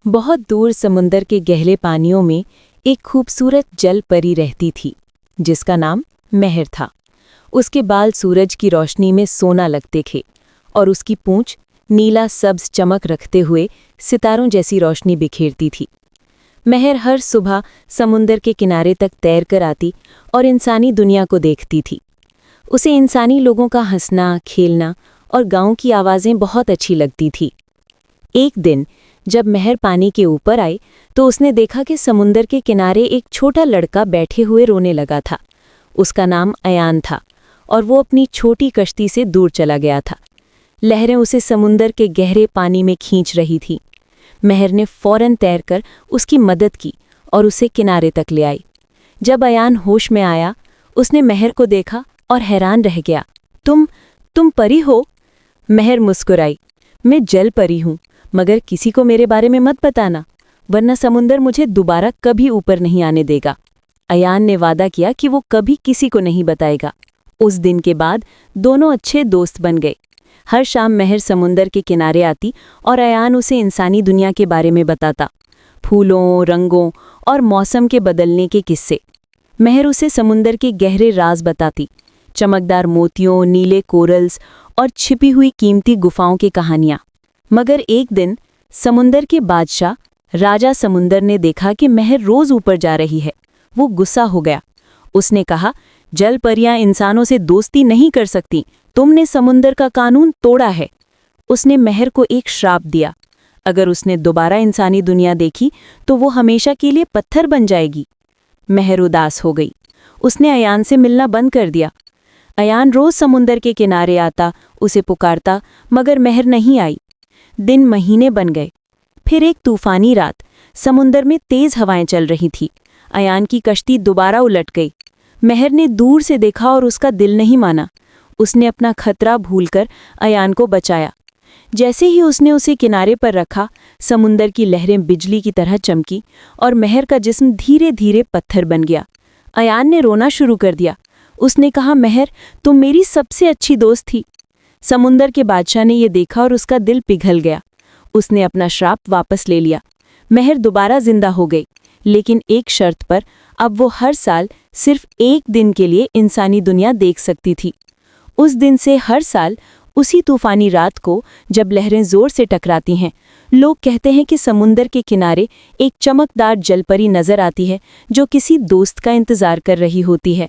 बहुत दूर समुंदर के गहरे पानियों में एक खूबसूरत जल परी रहती थी जिसका नाम महर था। उसके बाल सूरज की रोशनी में सोना लगते थे और उसकी पूंछ नीला सब्ज चमक रखते हुए सितारों जैसी रोशनी बिखेरती थी। महर हर सुबह समुंदर के किनारे तक तैर कर आती और इंसानी दुनिया को देखती थी। उसे इंसानी लोगों का हंसना, खेलना और गांव की आवाज़ें बहुत अच्छी लगती थी। एक दिन जब महर पानी के ऊपर आई तो उसने देखा कि समुंदर के किनारे एक छोटा लड़का बैठे हुए रोने लगा था। उसका नाम अयान था और वो अपनी छोटी कश्ती से दूर चला गया था। लहरें उसे समुंदर के गहरे पानी में खींच रही थी। महर ने फौरन तैरकर उसकी मदद की और उसे किनारे तक ले आई। जब अयान होश में आया, उसने महर को देखा और हैरान रह गया। तुम परी हो? महर मुस्कुराई। मैं जल परी हूँ, मगर किसी को मेरे बारे में मत बताना, वरना समुंदर मुझे दोबारा कभी ऊपर नहीं आने देगा। अयान ने वादा किया कि वो कभी किसी को नहीं बताएगा। उस दिन के बाद दोनों अच्छे दोस्त बन गए। हर शाम महर समुंदर के किनारे आती और अयान उसे इंसानी दुनिया के बारे में बताता, फूलों, रंगों और मौसम के बदलने के किस्से। महर उसे समुंदर के गहरे राज बताती, चमकदार मोतियों, नीले कोरल्स और छिपी हुई कीमती गुफाओं की कहानियां। मगर एक दिन समुंदर के बादशाह राजा समुंदर ने देखा कि महर रोज ऊपर जा रही है। वो गुस्सा हो गया। उसने कहा, जल परियां इंसानों से दोस्ती नहीं कर सकती, तुमने समुंदर का कानून तोड़ा है। उसने महर को एक श्राप दिया, अगर उसने दोबारा इंसानी दुनिया देखी तो वो हमेशा के लिए पत्थर बन जाएगी। महर उदास हो गई। उसने अयान से मिलना बंद कर दिया। अयान रोज समुंदर के किनारे आता, उसे पुकारता, मगर महर नहीं आई। दिन महीने बन गए। फिर एक तूफानी रात, समुंदर में तेज हवाएं चल रही थी। अयान की कश्ती दोबारा उलट गई। महर ने दूर से देखा और उसका दिल नहीं माना। उसने अपना खतरा भूलकर अयान को बचाया। जैसे ही उसने उसे किनारे पर रखा, समुंदर की लहरें बिजली की तरह चमकी और महर का जिस्म धीरे धीरे पत्थर बन गया। अयान ने रोना शुरू कर दिया। उसने कहा, महर, तुम मेरी सबसे अच्छी दोस्त थी। समुंदर के बादशाह ने यह देखा और उसका दिल पिघल गया। उसने अपना श्राप वापस ले लिया। महर दोबारा जिंदा हो गई, लेकिन एक शर्त पर। अब वो हर साल सिर्फ एक दिन के लिए इंसानी दुनिया देख सकती थी। उस दिन से हर साल उसी तूफानी रात को, जब लहरें जोर से टकराती हैं, लोग कहते हैं कि समुंदर के किनारे एक चमकदार जलपरी नजर आती है जो किसी दोस्त का इंतजार कर रही होती है।